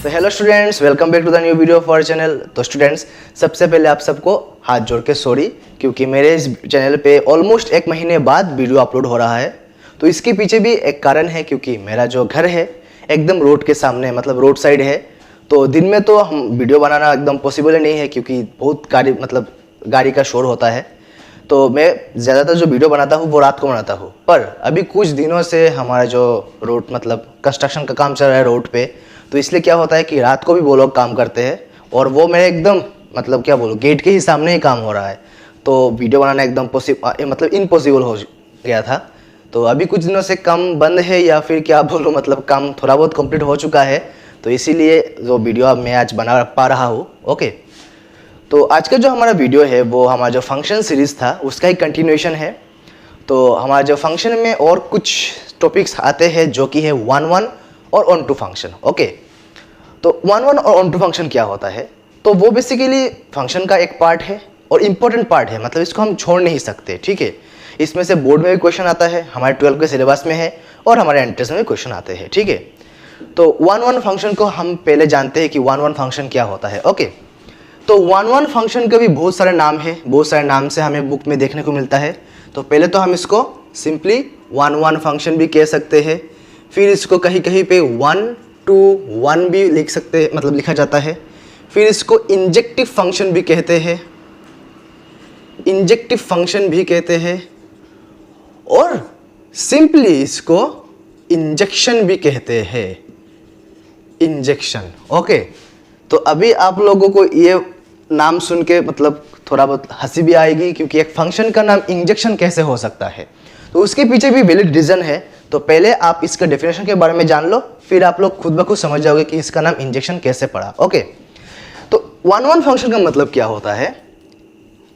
तो hello students, welcome back to the new video of our channel. तो students, सबसे पहले आप सबको हाथ जोड़ के सॉरी, क्योंकि मेरे इस चैनल पे ऑलमोस्ट 1 महीने बाद वीडियो अपलोड हो रहा है। तो इसके पीछे भी एक कारण है, क्योंकि मेरा जो घर है एकदम रोड के सामने, मतलब रोड साइड है। तो दिन में तो हम वीडियो बनाना एकदम पॉसिबल नहीं है, क्योंकि बहुत गाड़ी का शोर होता है। तो मैं ज़्यादातर जो वीडियो बनाता हूँ वो रात को बनाता हूँ। पर अभी कुछ दिनों से हमारा जो रोड कंस्ट्रक्शन का काम चल रहा है रोड पे, तो इसलिए क्या होता है कि रात को भी वो लोग काम करते हैं, और वो मेरे एकदम गेट के ही सामने ही काम हो रहा है। तो वीडियो बनाना एकदम इम्पॉसिबल हो गया था। तो अभी कुछ दिनों से काम बंद है, या फिर क्या बोलूँ, काम थोड़ा बहुत कंप्लीट हो चुका है। तो इसीलिए जो वीडियो अब मैं आज बना पा रहा हूँ। ओके, तो आज का जो हमारा वीडियो है वो हमारा जो फंक्शन सीरीज़ था उसका ही कंटिन्यूएशन है। तो हमारा जो फंक्शन में और कुछ टॉपिक्स आते हैं जो कि है 1-1 और ऑन-टू फंक्शन। ओके, तो 1-1 और ऑन-टू फंक्शन क्या होता है? तो वो बेसिकली फंक्शन का एक पार्ट है और इम्पोर्टेंट पार्ट है, मतलब इसको हम छोड़ नहीं सकते। ठीक है, इसमें से बोर्ड में भी क्वेश्चन आता है, हमारे 12 के सिलेबस में है, और हमारे एंट्रेंस में भी क्वेश्चन आते हैं। ठीक है, तो 1-1 फंक्शन को हम पहले जानते हैं कि 1-1 फंक्शन क्या होता है। ओके, तो 1-1 फंक्शन के भी बहुत सारे नाम है, बहुत सारे नाम से हमें बुक में देखने को मिलता है। तो पहले तो हम इसको सिंपली 1-1 फंक्शन भी कह सकते हैं, फिर इसको कहीं कहीं पे 1-to-1 भी लिख सकते हैं, मतलब लिखा जाता है। फिर इसको इंजेक्टिव फंक्शन भी कहते हैं, इंजेक्टिव फंक्शन भी कहते हैं, और सिंपली इसको इंजेक्शन भी कहते हैं, इंजेक्शन। ओके, तो अभी आप लोगों को ये नाम सुन के थोड़ा बहुत हंसी भी आएगी, क्योंकि एक फंक्शन का नाम इंजेक्शन कैसे हो सकता है। तो उसके पीछे भी वैलिड रीजन है। तो पहले आप इसका डेफिनेशन के बारे में जान लो, फिर आप लोग खुद ब खुद समझ जाओगे कि इसका नाम इंजेक्शन कैसे पड़ा। ओके, तो 1-1 फंक्शन का मतलब क्या होता है?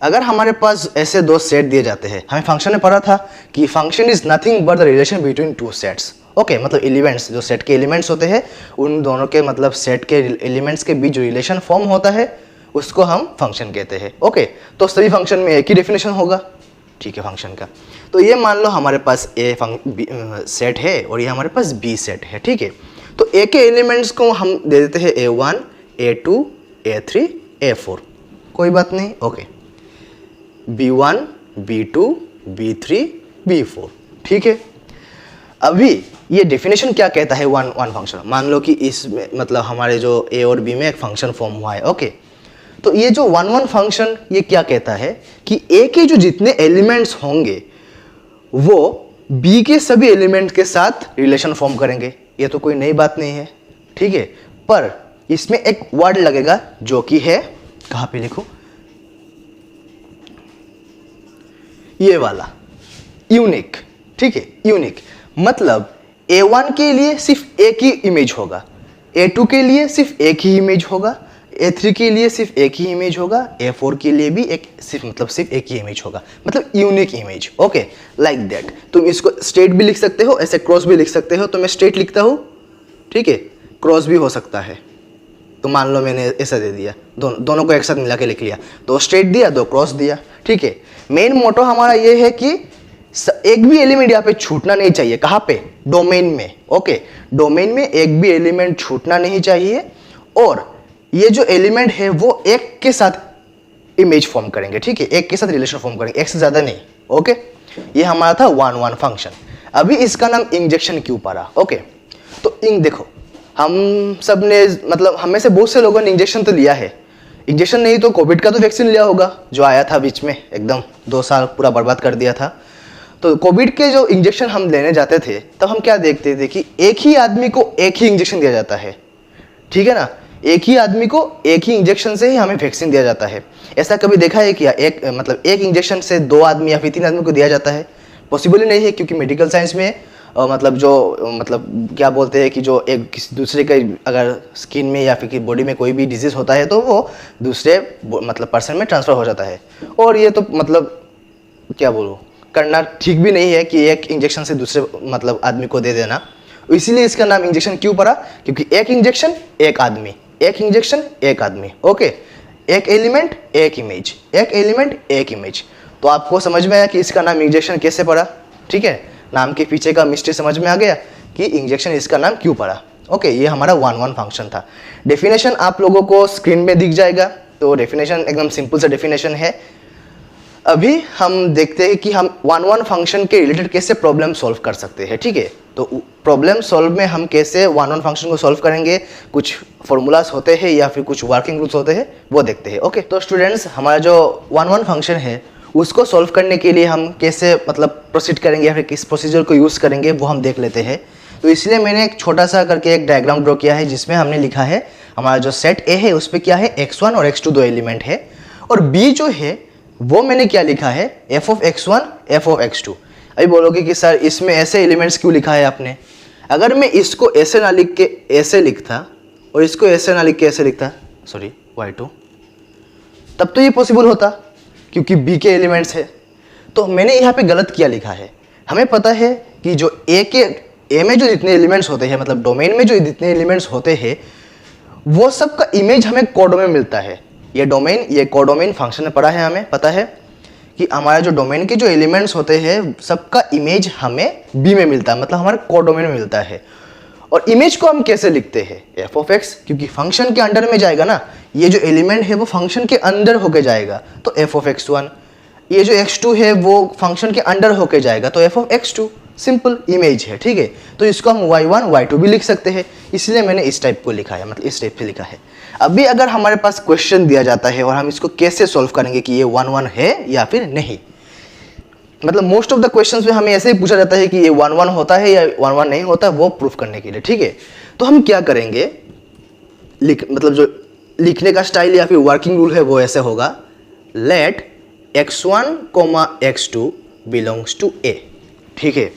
अगर हमारे पास ऐसे दो सेट दिए जाते हैं, हमें फंक्शन में पढ़ा था कि function is nothing but the relation between two sets. Okay, मतलब एलिमेंट्स, जो सेट के एलिमेंट्स होते हैं, उन दोनों के सेट के एलिमेंट्स के बीच जो रिलेशन फॉर्म होता है उसको हम फंक्शन कहते हैं। ओके, तो सभी फंक्शन में एक ही डेफिनेशन होगा। ठीक है, फंक्शन का। तो ये मान लो हमारे पास ए सेट है और ये हमारे पास बी सेट है। ठीक है, तो ए के एलिमेंट्स को हम दे देते हैं A1, A2, A3, A4, कोई बात नहीं। Okay, B1, B2, B3, B4। ठीक है, अभी ये डेफिनेशन क्या कहता है 1-1 फंक्शन? मान लो कि इसमें हमारे जो ए और बी में एक फंक्शन फॉर्म हुआ है। ओके, तो ये जो 1-1 फंक्शन ये क्या कहता है कि ए के जो जितने एलिमेंट्स होंगे वो बी के सभी एलिमेंट्स के साथ रिलेशन फॉर्म करेंगे। ये तो कोई नई बात नहीं है। ठीक है, पर इसमें एक वर्ड लगेगा जो कि है, कहां पे लिखूं, ये वाला, यूनिक। ठीक है, यूनिक मतलब A1 के लिए सिर्फ एक ही इमेज होगा, A2 के लिए सिर्फ एक ही इमेज होगा, A3 के लिए सिर्फ एक ही इमेज होगा, A4 के लिए भी सिर्फ एक ही इमेज होगा, मतलब unique image. Okay, like that. तुम इसको स्ट्रेट भी लिख सकते हो, ऐसे क्रॉस भी लिख सकते हो। तो मैं स्ट्रेट लिखता हूँ, ठीक है, क्रॉस भी हो सकता है। तो मान लो मैंने ऐसा दे दिया, दोनों को एक साथ मिला के लिख लिया, 2 स्ट्रेट दिया, 2 क्रॉस दिया। ठीक है, मेन मोटो हमारा ये है कि एक भी एलिमेंट यहाँ पे छूटना नहीं चाहिए। कहाँ पे? डोमेन में। ओके, डोमेन में एक भी एलिमेंट छूटना नहीं चाहिए, और ये जो एलिमेंट है वो एक के साथ इमेज फॉर्म करेंगे। ठीक है, एक के साथ रिलेशन फॉर्म करेंगे, एक से ज्यादा नहीं। ओके, ये हमारा था 1-1 फंक्शन। अभी इसका नाम इंजेक्शन क्यों पड़ा? ओके, तो देखो, हम सब ने हमें से बहुत से लोगों ने इंजेक्शन तो लिया है। इंजेक्शन नहीं तो कोविड का तो वैक्सीन लिया होगा, जो आया था बीच में, एकदम 2 साल पूरा बर्बाद कर दिया था। तो कोविड के जो इंजेक्शन हम लेने जाते थे, तब हम क्या देखते थे कि एक ही आदमी को एक ही इंजेक्शन दिया जाता है। ठीक है ना, एक ही आदमी को एक ही इंजेक्शन से ही हमें वैक्सीन दिया जाता है। ऐसा कभी देखा है क्या? एक इंजेक्शन से 2 आदमी या फिर 3 आदमी को दिया जाता है? पॉसिबल ही नहीं है, क्योंकि मेडिकल साइंस में क्या बोलते हैं कि जो एक किसी दूसरे का अगर स्किन में या फिर बॉडी में कोई भी डिजीज होता है तो वो दूसरे पर्सन में ट्रांसफर हो जाता है। और ये तो क्या बोलूँ, करना ठीक भी नहीं है कि एक इंजेक्शन से दूसरे आदमी को दे देना। इसीलिए इसका नाम इंजेक्शन क्यों पड़ा? क्योंकि एक इंजेक्शन एक आदमी, एक इंजेक्शन एक आदमी। ओके, एक एलिमेंट एक इमेज, एक एलिमेंट एक इमेज। तो आपको समझ में आया कि इसका नाम इंजेक्शन कैसे पड़ा। ठीक है, नाम के पीछे का मिस्ट्री समझ में आ गया कि इंजेक्शन इसका नाम क्यों पड़ा। ओके, ये हमारा 1 1 फंक्शन था। डेफिनेशन आप लोगों को स्क्रीन में दिख जाएगा, तो डेफिनेशन एकदम सिंपल सा डेफिनेशन है। अभी हम देखते हैं कि हम 1 1 फंक्शन के रिलेटेड कैसे प्रॉब्लम सॉल्व कर सकते हैं। ठीक है, तो प्रॉब्लम सॉल्व में हम कैसे 1 1 फंक्शन को सॉल्व करेंगे, कुछ फॉर्मूलाज होते हैं या फिर कुछ वर्किंग रूल्स होते हैं, वो देखते हैं। ओके, तो स्टूडेंट्स, हमारा जो 1 1 फंक्शन है उसको सॉल्व करने के लिए हम कैसे मतलब प्रोसीड करेंगे या फिर किस प्रोसीजर को यूज़ करेंगे वो हम देख लेते हैं। तो इसलिए मैंने एक छोटा सा करके एक डायग्राम ड्रॉ किया है, जिसमें हमने लिखा है हमारा जो सेट ए है उस पर क्या है, x1 और x2 दो एलिमेंट है, और b जो है वो मैंने क्या लिखा है, f of x1 f of x2। अभी बोलोगे कि सर इसमें ऐसे एलिमेंट्स क्यों लिखा है आपने? अगर मैं इसको ऐसे ना लिख के ऐसे लिखता और इसको ऐसे ना लिख के ऐसे लिखता, सॉरी y2, तब तो ये पॉसिबल होता क्योंकि b के एलिमेंट्स है। तो मैंने यहाँ पे गलत क्या लिखा है? हमें पता है कि जो ए में जो जितने एलिमेंट्स होते हैं, मतलब डोमेन में जो जितने एलिमेंट्स होते हैं, वो सब का इमेज हमें कोडोमेन मिलता है। ये डोमेन, ये कोडोमेन फंक्शन में पढ़ा है, हमें पता है कि हमारा जो डोमेन के जो एलिमेंट्स होते हैं सबका इमेज हमें बी में मिलता है, मतलब हमारे कोडोमेन में मिलता है। और इमेज को हम कैसे लिखते हैं, एफ ऑफ एक्स, क्योंकि फंक्शन के अंडर में जाएगा ना, ये जो एलिमेंट है वो फंक्शन के अंदर होके जाएगा, तो एफ ऑफ x1। ये जो x2 है वो फंक्शन के अंडर होके जाएगा, तो F of x2। Simple image है। ठीक है, तो इसको हम y1 y2 भी लिख सकते हैं, इसलिए मैंने इस टाइप को लिखा है, मतलब इस टाइप से लिखा है। अभी अगर हमारे पास क्वेश्चन दिया जाता है और हम इसको कैसे सॉल्व करेंगे कि ये 1 1 है या फिर नहीं, मतलब मोस्ट ऑफ द क्वेश्चंस में हमें ऐसे ही पूछा जाता है कि ये 1 1 होता है या 1 1 नहीं होता, वो प्रूफ करने के लिए। ठीक है, तो हम क्या करेंगे, मतलब जो लिखने का स्टाइल या फिर वर्किंग रूल है वो ऐसे होगा, late x1, x2 belongs to a। ठीक है,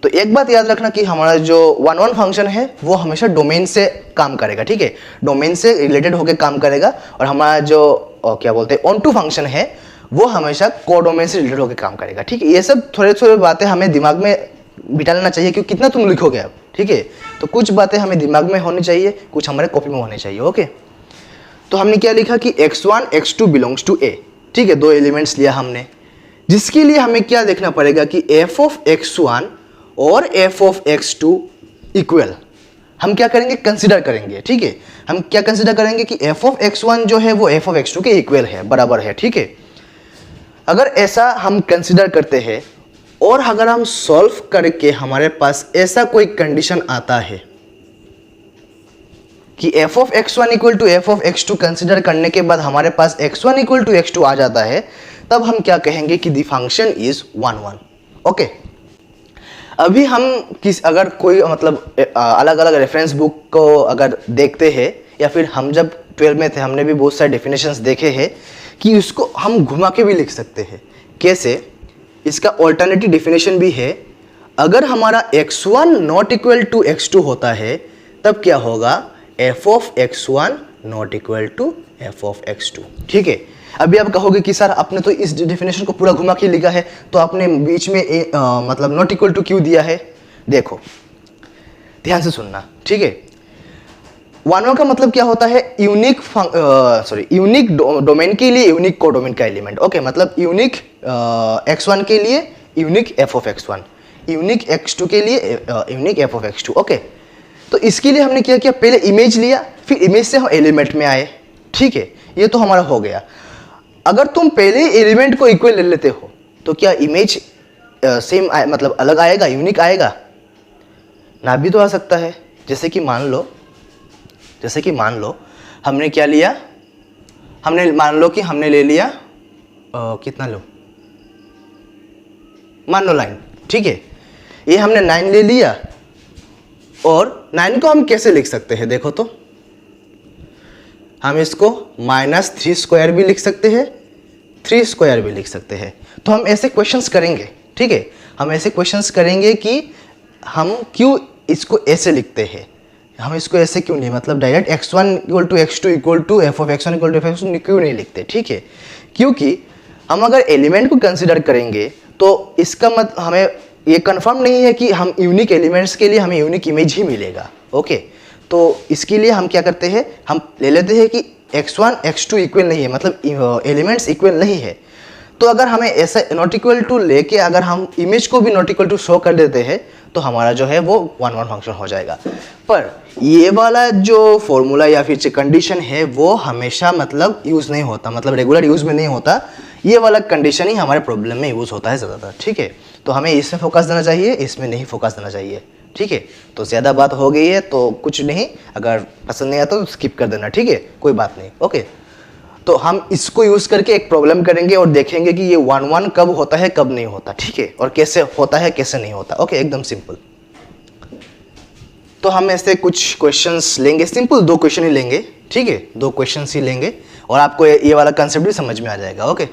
तो एक बात याद रखना कि हमारा जो 1 1 फंक्शन है वो हमेशा डोमेन से काम करेगा। ठीक है, डोमेन से रिलेटेड होकर काम करेगा, और हमारा जो क्या बोलते हैं ऑन टू फंक्शन है वो हमेशा कोडोमेन से रिलेटेड होकर काम करेगा। ठीक है, ये सब थोड़े थोड़े बातें हमें दिमाग में बिठा लेना चाहिए, क्योंकि कितना तुम लिखोगे अब। ठीक है, तो कुछ बातें हमें दिमाग में होनी चाहिए, कुछ हमारे कॉपी में होनी चाहिए। ओके, तो हमने क्या लिखा कि x1 x2 belongs to a। ठीक है, दो एलिमेंट्स लिया हमने, जिसके लिए हमें क्या देखना पड़ेगा कि f ऑफ x1 और f ऑफ x2 इक्वल हम क्या करेंगे, कंसिडर करेंगे। ठीक है, हम क्या कंसिडर करेंगे कि f ऑफ x1 जो है वो f ऑफ x2 के इक्वल है, बराबर है। ठीक है, अगर ऐसा हम कंसिडर करते हैं और अगर हम सॉल्व करके हमारे पास ऐसा कोई कंडीशन आता है कि f of x1 equal to f of x2 consider करने के बाद हमारे पास x1 इक्वल टू x2 आ जाता है, तब हम क्या कहेंगे कि द फंक्शन इज 1 1। ओके, अभी हम अगर कोई मतलब अलग अलग रेफरेंस बुक को अगर देखते हैं, या फिर हम जब 12 में थे हमने भी बहुत सारे डेफिनेशंस देखे हैं कि उसको हम घुमा के भी लिख सकते हैं। कैसे? इसका ऑल्टरनेटिव डेफिनेशन भी है, अगर हमारा x1 not equal to x2 होता है तब क्या होगा, f of x1 not equal to f of x2। ठीक है, अभी आप कहोगे कि सर आपने तो इस डेफिनेशन को पूरा घुमा के लिखा है, तो आपने बीच में मतलब नॉट इक्वल टू क्यों दिया है? देखो ध्यान से सुनना। ठीक है, 1 1 का मतलब क्या होता है, यूनिक यूनिक डोमेन के लिए यूनिक कोडोमेन का एलिमेंट। ओके, मतलब यूनिक x1 के लिए unique f of x1, unique x2 के लिए unique f of x2। Okay, तो इसके लिए हमने क्या किया, पहले इमेज लिया, फिर इमेज से हम एलिमेंट में आए। ठीक है, ये तो हमारा हो गया। अगर तुम पहले एलिमेंट को इक्वल ले लेते हो तो क्या इमेज सेम मतलब अलग आएगा, यूनिक आएगा? ना भी तो आ सकता है। जैसे कि मान लो हमने क्या लिया, हमने मान लो कि हमने ले लिया कितना लो, मान लो 9। ठीक है, ये हमने 9 ले लिया, और 9 को हम कैसे लिख सकते हैं, देखो तो हम इसको -3 स्क्वायर भी लिख सकते हैं, 3 स्क्वायर भी लिख सकते हैं। तो हम ऐसे क्वेश्चंस करेंगे। ठीक है, हम ऐसे क्वेश्चंस करेंगे कि हम क्यों इसको ऐसे लिखते हैं, हम इसको ऐसे क्यों नहीं, मतलब direct x1 equal to x2 equal to f of x1 equal to f of x2 क्यों नहीं लिखते? ठीक है, क्योंकि हम अगर एलिमेंट को कंसिडर करेंगे तो इसका मतलब हमें ये कंफर्म नहीं है कि हम यूनिक एलिमेंट्स के लिए हमें यूनिक इमेज ही मिलेगा। ओके, तो इसके लिए हम क्या करते हैं, हम ले लेते हैं कि x1 x2 इक्वल नहीं है, मतलब एलिमेंट्स इक्वल नहीं है। तो अगर हमें ऐसा नॉट इक्वल टू लेके अगर हम इमेज को भी नॉट इक्वल टू शो कर देते हैं तो हमारा जो है वो 1 1 फंक्शन हो जाएगा। पर ये वाला जो फॉर्मूला या फिर जो कंडीशन है वो हमेशा मतलब यूज़ नहीं होता, मतलब रेगुलर यूज़ में नहीं होता। ये वाला कंडीशन ही हमारे प्रॉब्लम में यूज़ होता है ज़्यादातर, ठीक है। तो हमें इसमें फोकस देना चाहिए, इसमें नहीं फोकस देना चाहिए, ठीक है। तो ज़्यादा बात हो गई है तो कुछ नहीं, अगर पसंद नहीं आता तो स्किप कर देना, ठीक है, कोई बात नहीं, ओके। तो हम इसको यूज़ करके एक प्रॉब्लम करेंगे और देखेंगे कि ये 1 1 कब होता है कब नहीं होता, ठीक है, और कैसे होता है कैसे नहीं होता, ओके, एकदम सिंपल। तो हम ऐसे कुछ क्वेश्चंस लेंगे, सिंपल 2 क्वेश्चन ही लेंगे, ठीक है, 2 क्वेश्चंस ही लेंगे और आपको ये वाला कंसेप्ट भी समझ में आ जाएगा, ओके।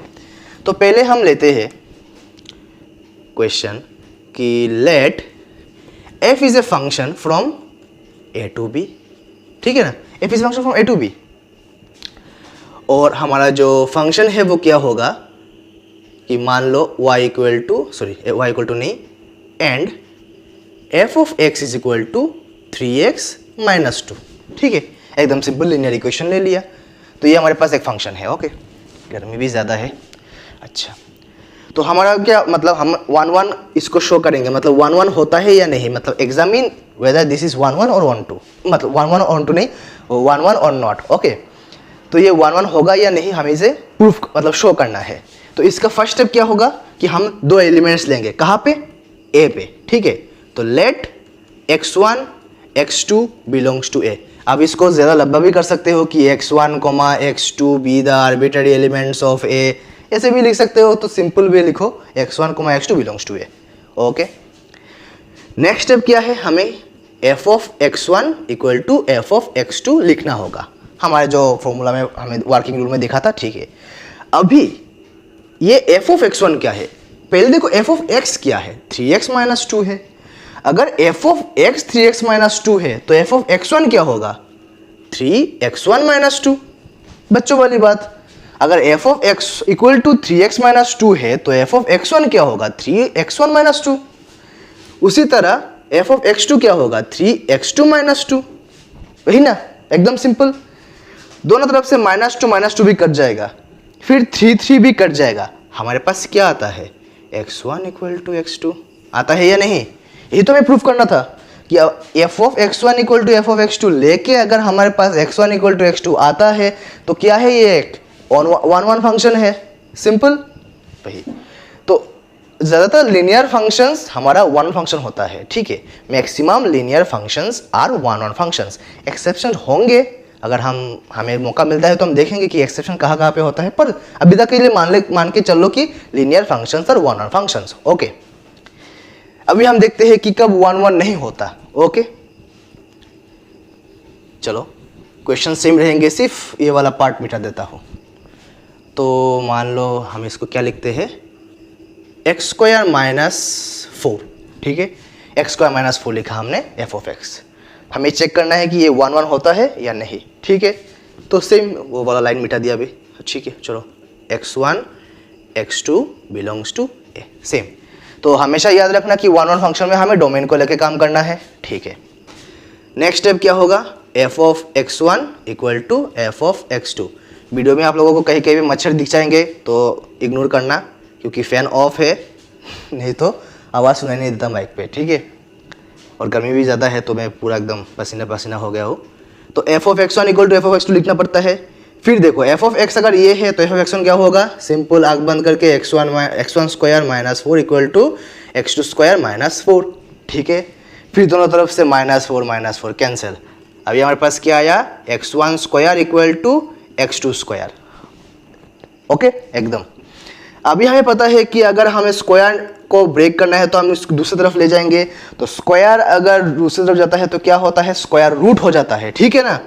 तो पहले हम लेते हैं क्वेश्चन कि let f is a function from a to b, ठीक है ना, f is function from a to b, और हमारा जो फंक्शन है वो क्या होगा कि मान लो y इक्वल टू नहीं, and f of x is equal to 3x minus 2, ठीक है, एकदम सिंपल लीनियर इक्वेशन ले लिया। तो ये हमारे पास एक फंक्शन है, ओके। गर्मी भी ज़्यादा है, अच्छा। तो हमारा क्या मतलब, हम 1 1 इसको शो करेंगे, मतलब 1 1 होता है या नहीं, मतलब एग्जामिन वेदर दिस इज 1 1 और 1 2, मतलब 1 1 और 2 नहीं, 1 1 और नॉट, ओके। तो ये 1 1 होगा या नहीं हमें इसे प्रूफ मतलब शो करना है। तो इसका फर्स्ट स्टेप क्या होगा कि हम 2 एलिमेंट्स लेंगे, कहाँ पे, a पे, ठीक है। तो late x1 x2 belongs to a। अब इसको ज़्यादा लंबा भी कर सकते हो कि x1, x2 be the arbitrary elements of a, ऐसे भी लिख सकते हो। तो सिंपल वे लिखो x1, x2 belongs to a, okay. Next step क्या है, हमें f of x1 equal to f of x2 लिखना होगा, हमारे जो फॉर्मूला में हमें वर्किंग रूल में दिखा था, ठीक है। अभी ये f ऑफ x1 क्या है, पहले देखो f ऑफ x क्या है, 3x माइनस 2 है। अगर f of x 3x minus 2 है तो f ऑफ x1 क्या होगा, 3x1 माइनस 2, बच्चों वाली बात। अगर f of x equal to 3x minus 2 है तो f ऑफ x1 क्या होगा, 3x1 माइनस 2। उसी तरह f ऑफ x2 क्या होगा, 3x2 माइनस 2, वही ना, एकदम सिंपल। दोनों तरफ से -2 भी कट जाएगा, फिर 3 भी कट जाएगा। हमारे पास क्या आता है, x1 इक्वल टू x2 आता है या नहीं, यही तो हमें प्रूफ करना था कि f of x1 equal to f of x2 लेके अगर हमारे पास x1 इक्वल टू x2 आता है तो क्या है, ये एक 1 1 फंक्शन है, सिंपल वही। तो ज़्यादातर लीनियर फंक्शंस हमारा 1 फंक्शन होता है, ठीक है। Maximum linear functions are 1 1 functions. Exception होंगे, अगर हमें मौका मिलता है तो हम देखेंगे कि एक्सेप्शन कहाँ पे होता है, पर अभी तक के लिए मान के चलो कि लीनियर फंक्शंस और 1 1 फंक्शंस, ओके। अभी हम देखते हैं कि कब 1 1 नहीं होता, ओके। चलो क्वेश्चन सेम रहेंगे, सिर्फ ये वाला पार्ट मिटा देता हूँ। तो मान लो हम इसको क्या लिखते हैं, x² माइनस 4, ठीक है, x² माइनस 4 लिखा हमने f ऑफ x। हमें चेक करना है कि ये 1 1 होता है या नहीं, ठीक है। तो सेम वो वाला लाइन मिटा दिया अभी, ठीक है। चलो x1 x2 belongs to a, same. तो हमेशा याद रखना कि 1 1 फंक्शन में हमें डोमेन को लेके काम करना है, ठीक है। नेक्स्ट स्टेप क्या होगा, f of x1 equal to f of x2। Video में आप लोगों को कहीं कहीं भी मच्छर दिख जाएंगे तो इग्नोर करना, क्योंकि फ़ैन ऑफ है, नहीं तो आवाज़ सुनाई नहीं देता माइक पे, ठीक है। और गर्मी भी ज़्यादा है तो मैं पूरा एकदम पसीना पसीना हो गया हूँ। तो f of x1 equal to f of x2 लिखना पड़ता है। फिर देखो f ऑफ x अगर ये है तो f ऑफ x1 क्या होगा, सिंपल आग बंद करके x1 square minus 4 equal to x2 square minus 4, ठीक है। फिर दोनों तरफ से -4 कैंसिल। अभी हमारे पास क्या आया, x1 square equal to x2 square, okay, एकदम। अभी हमें पता है कि अगर हमें स्क्वायर को ब्रेक करना है तो हम इसको दूसरी तरफ ले जाएंगे। तो स्क्वायर अगर दूसरी तरफ जाता है तो क्या होता है, स्क्वायर रूट हो जाता है, ठीक है ना।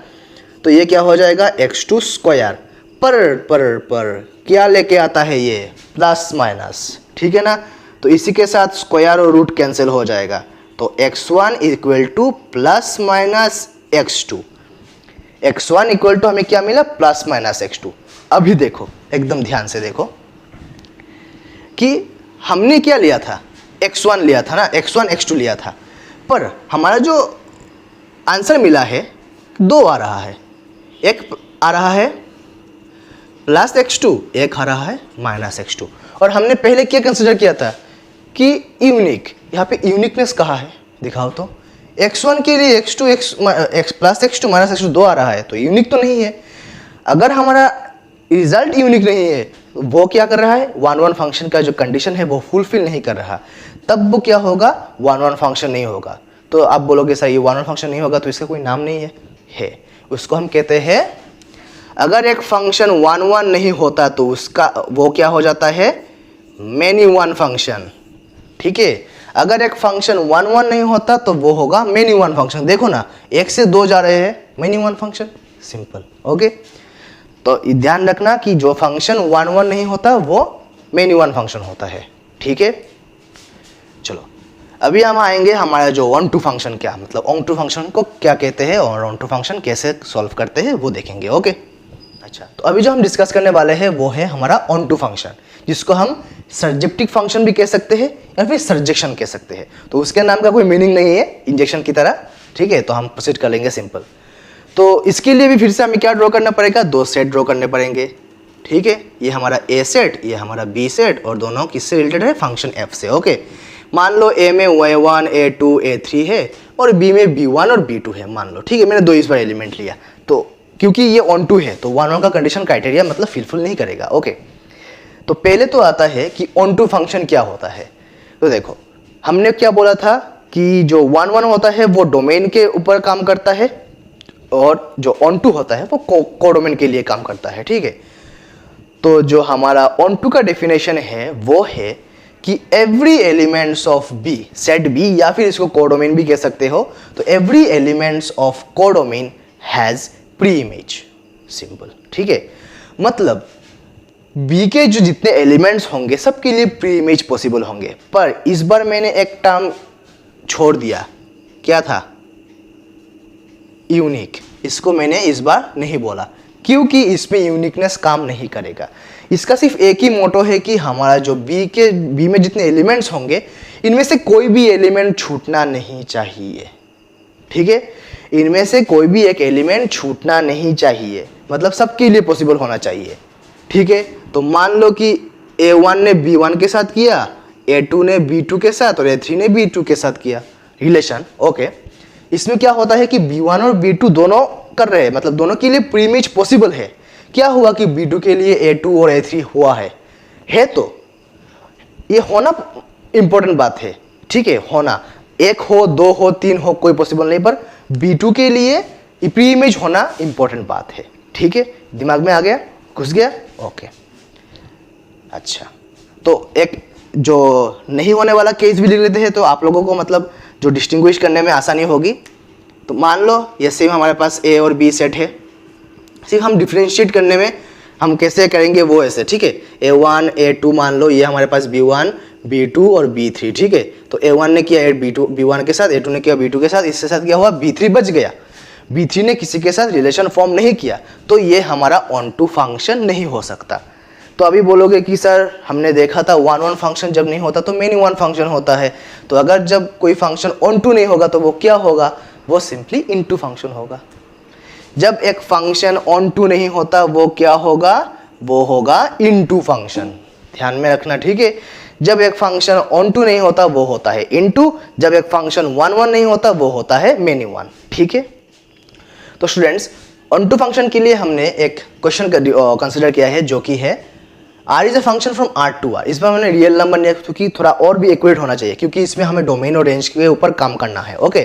तो ये क्या हो जाएगा, x2 स्क्वायर पर क्या लेके आता है, ये प्लस माइनस, ठीक है ना। तो इसी के साथ स्क्वायर और रूट कैंसिल हो जाएगा। तो x1 equal to plus minus x2, x1 equal to हमें क्या मिला, प्लस माइनस x2। अभी देखो, एकदम ध्यान से देखो कि हमने क्या लिया था, x1 लिया था ना, x1 x2 लिया था, पर हमारा जो आंसर मिला है 2 आ रहा है, एक आ रहा है प्लस x2, एक आ रहा है माइनस x2। और हमने पहले क्या कंसिडर किया था कि यूनिक, यहाँ पे यूनिकनेस कहाँ है, दिखाओ तो। x1 के लिए x2 x plus x2 minus x2 2 आ रहा है, तो यूनिक तो नहीं है। अगर हमारा रिजल्ट यूनिक नहीं है तो वो क्या कर रहा है, 1 1 फंक्शन का जो कंडीशन है वो फुलफिल नहीं कर रहा, तब वो क्या होगा, 1 1 फंक्शन नहीं होगा। तो आप बोलोगे सर ये 1 1 फंक्शन नहीं होगा तो इसका कोई नाम नहीं है, उसको हम कहते हैं, अगर एक फंक्शन 1 1 नहीं होता तो उसका वो क्या हो जाता है, मेनी वन फंक्शन। ठीक है, अगर एक फंक्शन 1 1 नहीं होता तो वो होगा मेनी वन फंक्शन। देखो ना, 1 से 2 जा रहे हैं, many one function, simple. Okay, तो ध्यान रखना कि जो फंक्शन 1 1 नहीं होता वो मेनी वन फंक्शन होता है। ठीक है, चलो अभी हम आएंगे हमारा जो ऑन टू फंक्शन, क्या मतलब ऑन टू फंक्शन को क्या कहते हैं और ऑन टू फंक्शन कैसे सॉल्व करते हैं वो देखेंगे। ओके, अच्छा, तो अभी जो हम डिस्कस करने वाले हैं वो है हमारा ऑन टू फंक्शन, जिसको हम सर्जेक्टिव फंक्शन भी कह सकते हैं या फिर सर्जेक्शन कह सकते हैं। तो उसके नाम का कोई मीनिंग नहीं है इंजेक्शन की तरह। ठीक है, तो हम प्रोसीड कर लेंगे सिंपल। तो इसके लिए भी फिर से हमें क्या ड्रॉ करना पड़ेगा, 2 सेट ड्रॉ करने पड़ेंगे। ठीक है, ये हमारा ए सेट, ये हमारा बी सेट, और दोनों किससे रिलेटेड है, फंक्शन एफ से। ओके, मान लो ए में a1 a2 a3 है और बी में b1 और b2 है, मान लो। ठीक है, मैंने 2 इस बार एलिमेंट लिया, तो क्योंकि ये ऑन टू है तो 1 1 का कंडीशन क्राइटेरिया मतलब फुलफिल नहीं करेगा। ओके, तो पहले तो आता है कि ऑन टू फंक्शन क्या होता है। तो देखो, हमने क्या बोला था कि जो 1 1 होता है वो डोमेन के ऊपर काम करता है, और जो ऑन टू होता है वो कोडोमेन के लिए काम करता है। ठीक है, तो जो हमारा ऑन टू का डेफिनेशन है वो है कि every elements of B, set B, या फिर इसको कोडोमेन भी कह सकते हो, तो every elements of codomain has preimage, simple. ठीक है, मतलब बी के जो जितने एलिमेंट्स होंगे सबके लिए प्री इमेज पॉसिबल होंगे। पर इस बार मैंने एक टर्म छोड़ दिया, क्या था, यूनिक। इसको मैंने इस बार नहीं बोला क्योंकि इसमें यूनिकनेस काम नहीं करेगा। इसका सिर्फ एक ही मोटो है कि हमारा जो बी में जितने एलिमेंट्स होंगे इनमें से कोई भी एलिमेंट छूटना नहीं चाहिए। ठीक है, इनमें से कोई भी एक एलिमेंट छूटना नहीं चाहिए, मतलब सबके लिए पॉसिबल होना चाहिए। ठीक है, तो मान लो कि a1 ने b1 के साथ किया, a2 ने b2 के साथ और a3 ने b2 के साथ किया रिलेशन। ओके, इसमें क्या होता है कि b1 और b2 दोनों कर रहे हैं, मतलब दोनों के लिए प्री इमेज पॉसिबल है। क्या हुआ कि b2 के लिए a2 और a3 हुआ है तो ये होना इंपॉर्टेंट बात है। ठीक है, होना, 1 हो 2 हो 3 हो कोई पॉसिबल नहीं, पर b2 के लिए प्री इमेज होना इंपॉर्टेंट बात है। ठीक है, दिमाग में आ गया, घुस गया। ओके, अच्छा, तो एक जो नहीं होने वाला केस भी लिख लेते हैं तो आप लोगों को मतलब जो डिस्टिंग्विश करने में आसानी होगी। तो मान लो ये सेम हमारे पास ए और बी सेट है, सिर्फ हम डिफ्रेंशिएट करने में हम कैसे करेंगे वो ऐसे। ठीक है, a1 a2, मान लो ये हमारे पास b1 b2 और b3। ठीक है, तो a1 ने किया b1 के साथ, a2 ने किया b2 के साथ, इसके साथ क्या हुआ, b3 बच गया। b3 ने किसी के साथ रिलेशन फॉर्म नहीं किया, तो ये हमारा ऑन टू फंक्शन नहीं हो सकता। तो अभी बोलोगे कि सर हमने देखा था 1 1 फंक्शन जब नहीं होता तो मेनी वन फंक्शन होता है, तो अगर जब कोई फंक्शन ऑन टू नहीं होगा तो वो क्या होगा, वो सिंपली इन टू फंक्शन होगा। जब एक फंक्शन ऑन टू नहीं होता वो क्या होगा, वो होगा इन टू फंक्शन। ध्यान में रखना। ठीक है, जब एक फंक्शन ऑन टू नहीं होता वो होता है इन टू, जब एक फंक्शन 1 1 नहीं होता वो होता है मेनी वन। ठीक है, तो स्टूडेंट्स ऑन टू फंक्शन के लिए हमने एक क्वेश्चन कंसिडर किया है जो कि है R is a function from R to R। इस बार मैंने रियल नंबर लिया क्योंकि थोड़ा और भी एक्यूरेट होना चाहिए, क्योंकि इसमें हमें डोमेन और रेंज के ऊपर काम करना है। ओके,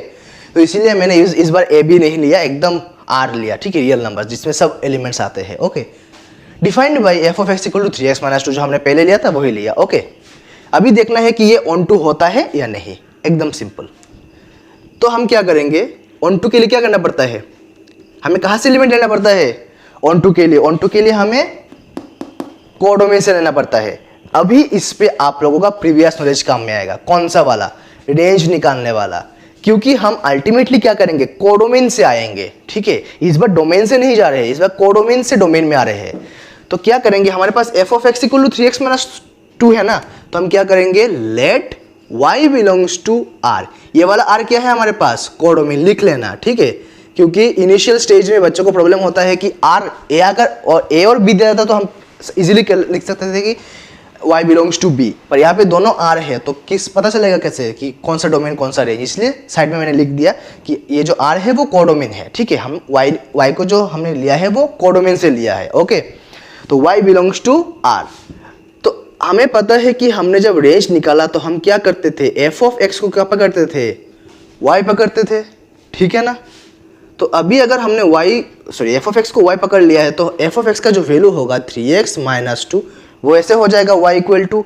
तो इसीलिए मैंने इस बार ए बी नहीं लिया, एकदम R लिया। ठीक है, रियल नंबर जिसमें सब एलिमेंट्स आते हैं। Okay, defined by f of x equal to 3x - 2 जो हमने पहले लिया था वही लिया। ओके, अभी देखना है कि ये ऑन टू होता है या नहीं, एकदम सिंपल। तो हम क्या करेंगे, ऑन टू के लिए क्या करना पड़ता है, हमें कहाँ से एलिमेंट लेना पड़ता है ऑन टू के लिए, ऑन टू के लिए हमें कोडोमेन से लेना पड़ता है। अभी इस पे आप लोगों का प्रीवियस नॉलेज काम में आएगा, कौन सा वाला, रेंज निकालने वाला, क्योंकि हम अल्टीमेटली क्या करेंगे, कोडोमेन से आएंगे। ठीक है, इस बार डोमेन से नहीं जा रहे हैं, इस बार कोडोमेन से डोमेन में आ रहे हैं। तो क्या करेंगे, हमारे पास f of x equal to 3x - 2 है ना, तो हम क्या करेंगे, let y belongs to r। ये वाला r क्या है हमारे पास, कोडोमेन, लिख लेना। ठीक है, क्योंकि इनिशियल स्टेज में बच्चों को प्रॉब्लम होता है कि r a अगर और a और b दे देता तो हम इजीली लिख सकते थे कि y बिलोंग्स टू b, पर यहाँ पे दोनों r है तो किस पता चलेगा कैसे कि कौन सा डोमेन कौन सा रेंज, इसलिए साइड में मैंने लिख दिया कि ये जो r है वो कोडोमेन है। ठीक है, हम y को जो हमने लिया है वो कोडोमेन से लिया है। ओके, तो y बिलोंग्स टू r। तो हमें पता है कि हमने जब रेंज निकाला तो हम क्या करते थे, f ऑफ x को क्या पकड़ते थे, y पकड़ते थे। ठीक है ना, तो अभी अगर हमने f ऑफ x को y पकड़ लिया है तो f ऑफ x का जो वैल्यू होगा 3x - 2 वो ऐसे हो जाएगा y इक्वल टू,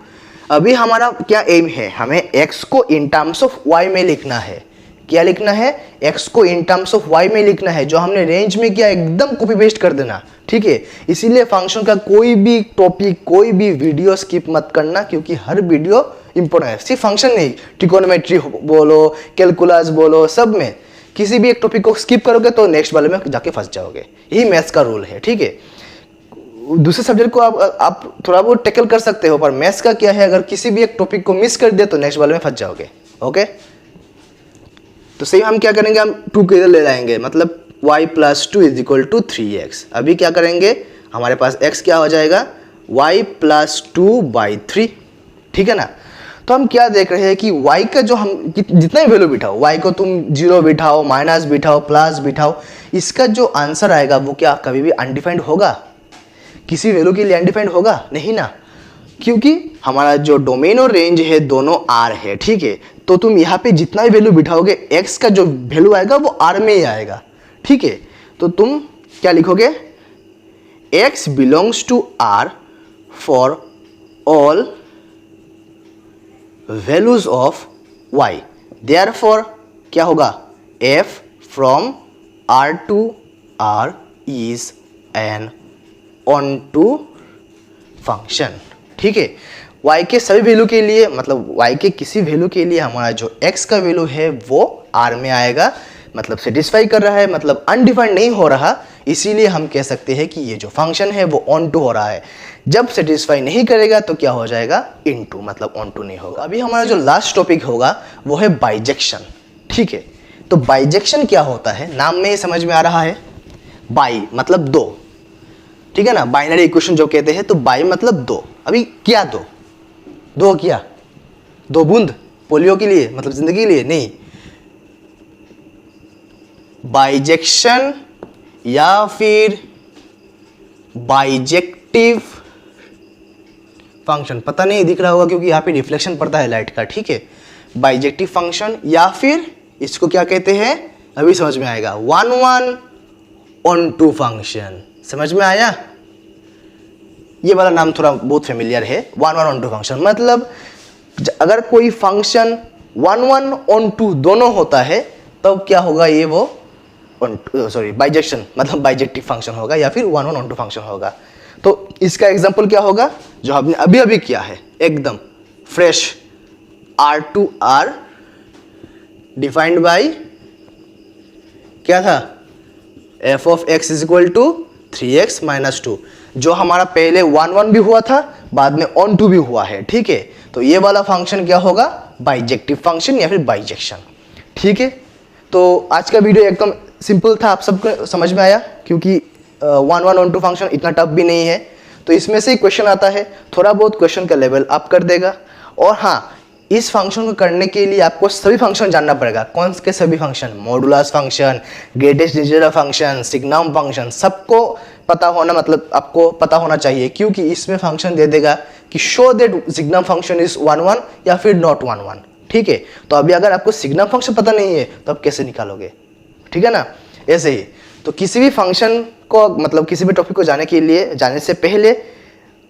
अभी हमारा क्या एम है, हमें x को इन टर्म्स ऑफ y में लिखना है। क्या लिखना है, x को इन टर्म्स ऑफ y में लिखना है, जो हमने रेंज में किया एकदम कॉपी पेस्ट कर देना। ठीक है, इसीलिए फंक्शन का कोई भी टॉपिक कोई भी वीडियो स्किप मत करना, क्योंकि हर वीडियो इंपॉर्टेंट है। सिर्फ फंक्शन नहीं, ट्रिगोनोमेट्री बोलो, कैलकुलस बोलो, सब में किसी भी एक टॉपिक को स्किप करोगे तो नेक्स्ट वाले में जाके फंस जाओगे। यही मैथ्स का रूल है। ठीक है, दूसरे सब्जेक्ट को आप थोड़ा बहुत टैकल कर सकते हो, पर मैथ्स का क्या है, अगर किसी भी एक टॉपिक को मिस कर दिया तो नेक्स्ट वाले में फंस जाओगे। ओके, तो सही हम क्या करेंगे, हम 2 के इधर ले जाएंगे, मतलब y + 2 = 3x। अभी क्या करेंगे, हमारे पास x क्या हो जाएगा, y + 2/3। ठीक है ना, तो हम क्या देख रहे हैं कि y का जो हम जितना भी वैल्यू बिठाओ, y को तुम 0 बिठाओ, माइनस बिठाओ, प्लस बिठाओ, इसका जो आंसर आएगा वो क्या कभी भी अनडिफाइंड होगा, किसी वैल्यू के लिए अनडिफाइंड होगा नहीं ना, क्योंकि हमारा जो डोमेन और रेंज है दोनों r है। ठीक है, तो तुम यहाँ पे जितना भी वैल्यू बिठाओगे x का जो वैल्यू आएगा वो r में ही आएगा। ठीक है, तो तुम क्या लिखोगे, x belongs to r for all values of y, therefore क्या होगा, f from r to r is an onto function. ठीक है, y के सभी वैल्यू के लिए, मतलब y के किसी वैल्यू के लिए हमारा जो x का वैल्यू है वो r में आएगा, मतलब सेटिस्फाई कर रहा है, मतलब अनडिफाइंड नहीं हो रहा, इसीलिए हम कह सकते हैं कि ये जो फंक्शन है वो ऑन टू हो रहा है। जब सेटिस्फाई नहीं करेगा तो क्या हो जाएगा, इनटू, मतलब ऑन टू नहीं होगा। अभी हमारा जो लास्ट टॉपिक होगा वो है बाइजेक्शन। ठीक है, तो बाइजेक्शन क्या होता है, नाम में ही समझ में आ रहा है, बाई मतलब दो। ठीक है ना, बाइनरी इक्वेशन जो कहते हैं, तो बाई मतलब दो। अभी क्या दो क्या, 2 बूंद पोलियो के लिए, मतलब जिंदगी के लिए नहीं। बाइजेक्शन या फिर बाइजेक्टिव फंक्शन, पता नहीं दिख रहा होगा क्योंकि यहाँ पे रिफ्लेक्शन पड़ता है लाइट का। ठीक है, बाइजेक्टिव फंक्शन या फिर इसको क्या कहते हैं, अभी समझ में आएगा, 1 on 2 फंक्शन। समझ में आया, ये वाला नाम थोड़ा बहुत फेमिलियर है, 1 on 2 फंक्शन। मतलब अगर कोई फंक्शन 1 on 2 दोनों होता है तब तो क्या होगा, ये वो बाइजेक्शन मतलब बाइजेक्टिव फंक्शन होगा या फिर 1 on 2 फंक्शन होगा। तो इसका एग्जांपल क्या होगा, जो हमने अभी अभी किया है, एकदम fresh, r to r defined by क्या था, f ऑफ x = 3x - 2, जो हमारा पहले 1 भी हुआ था, बाद में on 2 भी हुआ है। ठीक है, तो ये वाला फंक्शन क्या होगा, बाइजेक्टिव फंक्शन या फिर बाइजेक्शन। ठीक है, तो आज का वीडियो एकदम सिंपल था, आप सबको समझ में आया, क्योंकि 1 on 2 फंक्शन इतना टफ भी नहीं है। तो इसमें से क्वेश्चन आता है, थोड़ा बहुत क्वेश्चन का लेवल अप कर देगा। और हाँ, इस फंक्शन को करने के लिए आपको सभी फंक्शन जानना पड़ेगा। कौन के सभी function, modulus function, greatest digital function, signum function, सबको पता होना, मतलब आपको पता होना चाहिए, क्योंकि इसमें फंक्शन दे देगा कि show that signum function is 1 या फिर नॉट 1। ठीक है, तो अभी अगर आपको सिग्नम फंक्शन पता नहीं है तो आप कैसे निकालोगे। ठीक है ना, ऐसे ही तो किसी भी फंक्शन को, मतलब किसी भी टॉपिक को जाने से पहले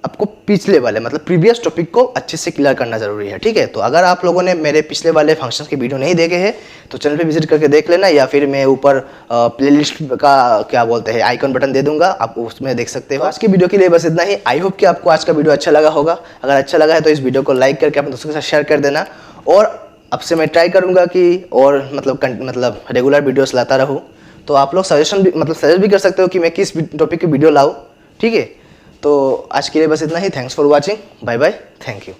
आपको पिछले वाले, मतलब प्रीवियस टॉपिक को अच्छे से क्लियर करना जरूरी है। ठीक है, तो अगर आप लोगों ने मेरे पिछले वाले फंक्शंस के वीडियो नहीं देखे हैं तो चैनल पे विजिट करके देख लेना, या फिर मैं ऊपर प्लेलिस्ट का क्या बोलते हैं आइकन बटन दे दूंगा, आप उसमें देख सकते हो। आज की वीडियो के लिए बस इतना ही। आई होप कि आपको आज का वीडियो अच्छा लगा होगा। अगर अच्छा लगा है तो इस वीडियो को लाइक करके अपने दोस्तों के साथ शेयर कर देना, और अब से मैं ट्राई करूँगा कि और मतलब रेगुलर वीडियोस लाता रहूँ। तो आप लोग सजेस्ट भी कर सकते हो कि मैं किस टॉपिक की वीडियो लाऊँ। ठीक है, तो आज के लिए बस इतना ही। Thanks for watching, bye bye, thank you.